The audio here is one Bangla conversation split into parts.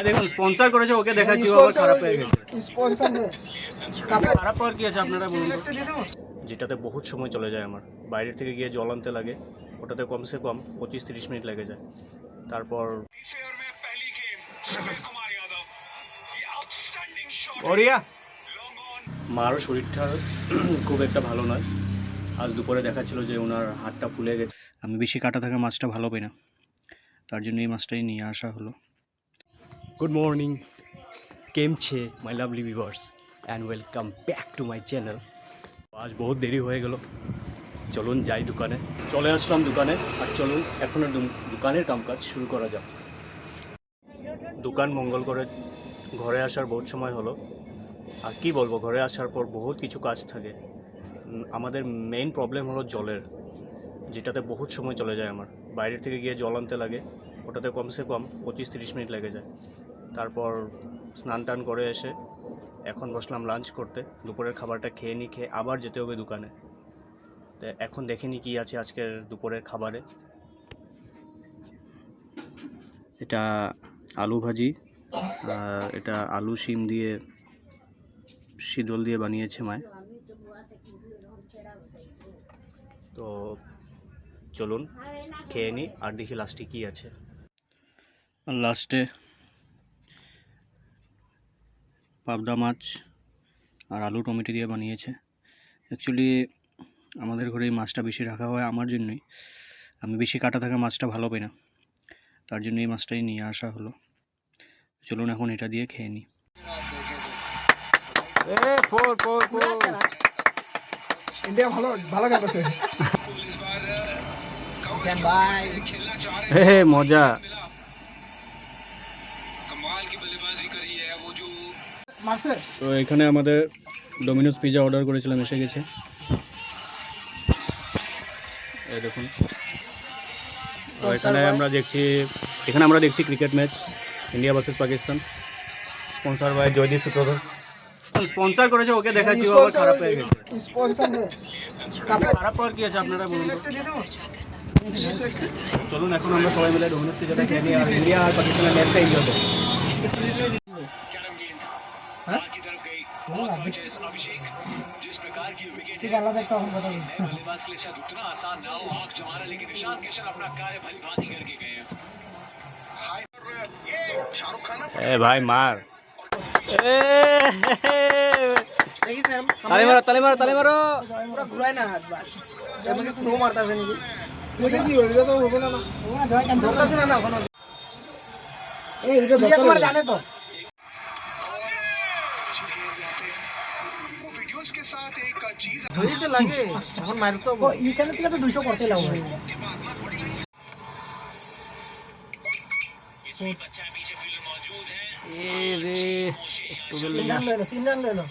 দেখুন স্পন্সর করেছে, ওকে দেখাচ্ছি, ও আবার খারাপ হয়ে গেছে। খারাপ হওয়ার কি আছে আপনারা বলুন তো? যেটাতে বহুত সময় চলে যায় আমার, বাইরে থেকে গিয়ে জল আনতে লাগে, ওটাতে কমসে কম 25-30 মিনিট লেগে যায়। তারপর মারও শরীরটা খুব একটা ভালো নয়। আজ দুপুরে দেখাচ্ছিল যে ওনার হাতটা ফুলে গেছে। আমি বেশি কাটা থাকা মাছটা ভালো পাই না, তার জন্য এই মাছটাই নিয়ে আসা হলো। গুড মর্নিং, কেম ছে my lovely viewers and welcome back to my channel. আজ বহুত দেরি হয়ে গেল, চলুন যাই দোকানে। চলে আসলাম দোকানে, আর চলুন এখন দোকানের কামকাজ শুরু করা যাক। দোকান মঙ্গল করে ঘরে আসার বহুত সময় হলো। আর কি বলবো, ঘরে আসার পর বহুত কিছু কাজ থাকে। আমাদের মেইন প্রবলেম হলো জলের, যেটাতে বহুত সময় চলে যায় আমার, বাইরে থেকে গিয়ে জল আনতে লাগে, ওটাতে কমসে কম 25-30 মিনিট লেগে যায়। তারপর স্নান টান করে এসে এখন বসলাম লাঞ্চ করতে। দুপুরের খাবারটা খেয়ে খেয়ে আবার যেতে হবে দোকানে। তো এখন দেখিনি কি আছে আজকের দুপুরের খাবারে। এটা আলু ভাজি, আর এটা আলু শিম দিয়ে শীতল দিয়ে বানিয়েছে মায়। তো চলুন খেয়ে নিই আর দেখি লাস্টে কি আছে। লাস্টে পাবদা মাছ আর আলু টমেটো দিয়ে বানিয়েছে। অ্যাকচুয়ালি আমাদের ঘরে এই মাছটা বেশি রাখা হয় আমার জন্যই, আমি বেশি কাটা থাকা মাছটা ভালো পাই না, তার জন্য এই মাছটাই নিয়ে আসা হলো। চলুন এখন এটা দিয়ে খেয়ে নিই। মজা। তো এখানে আমাদের ডোমিনোস পিজা অর্ডার করেছিলাম, এসে গেছে। এই দেখুন, এখানে আমরা দেখছি cricket match, India versus Pakistan. Sponsor by Joydeep Sutradhar. Sponsor করেছে, ওকে দেখাচ্ছি, ও আবার খারাপ হয়ে গেছে। খারাপ হওয়ার কি আছে আপনারা বলুন তো? চলুন এখন আমরা সবাই মিলে ডোমিনোস পিজাটা খেয়ে নিই আর ইন্ডিয়া আর পাকিস্তানের ম্যাচটা এনজয় করি। ভাই মার, তালি মারো তালি মারো তালি মারো। ঘুরাই না হাত, থ্রো মারতাছে নাকি? ওটা কি হইলো তো হবে না, না জয় কেন ধরতাছে না এখন। এই এটা ধরতে জানে তো। লাগে এখন মার তো এইখানে থেকে তো 200 করতে লাগবে। এ রে তিন রান লে লো।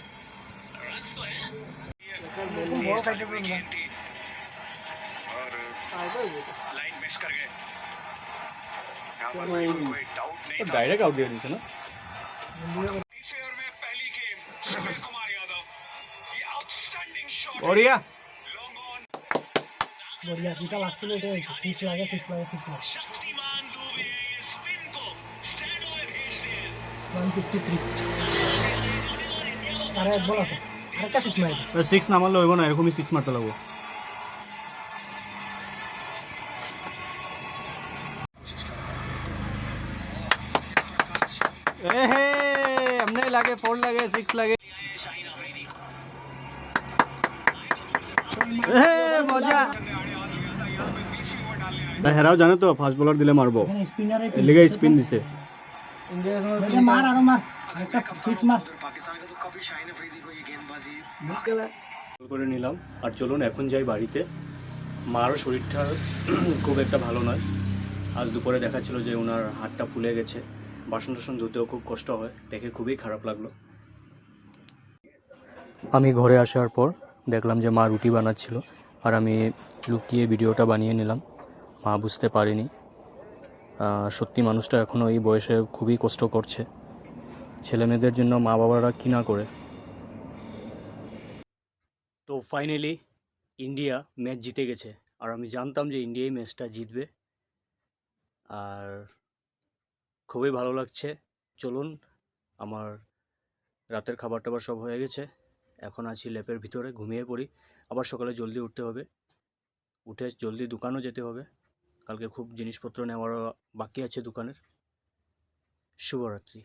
डायरेक्ट आउट दिया दिसे ना। बढ़िया बढ़िया যেটা লাগছিল এটা হইছে, 6 লাগে 6 লাগে 6 লাগে 153। আরে এক বল আছে, আরেকটা 6 মারবে। 6 না মারলে হইব না, এরকমই 6 মারতে লাগবে। हमने लगे 4 लगे 6 लगे। मजा হেরাও জানে তো, ফাস্ট বলার দিলে মারবো, লিগে স্পিন দিছে। মার আর মার, একটা ফিক্স মার। করে নিলাম আর চলুন এখন যাই বাড়িতে। মারও শরীরটা খুব একটা ভালো নয়। আজ দুপুরে দেখাচ্ছিল যে ওনার হাতটা ফুলে গেছে, বাসন টাসন ধুতেও খুব কষ্ট হয়, দেখে খুবই খারাপ লাগলো। আমি ঘরে আসার পর দেখলাম যে মা রুটি বানাচ্ছিল, আর আমি লুকিয়ে ভিডিওটা বানিয়ে নিলাম। মা বুঝতে পারেনি। সত্যি মানুষটা এখনও এই বয়সে খুবই কষ্ট করছে, ছেলে মেয়েদের জন্য মা বাবারা কী না করে। তো ফাইনালি ইন্ডিয়া ম্যাচ জিতে গেছে, আর আমি জানতাম যে ইন্ডিয়াই ম্যাচটা জিতবে, আর খুবই ভালো লাগছে। চলুন, আমার রাতের খাবার টাবার সব হয়ে গেছে, এখন আছি ল্যাপের ভিতরে, ঘুমিয়ে পড়ি। আবার সকালে জলদি উঠতে হবে, উঠে জলদি দোকানও যেতে হবে, কালকে খুব জিনিসপত্র নেওয়ার বাকি আছে দোকানের। শুভরাত্রি।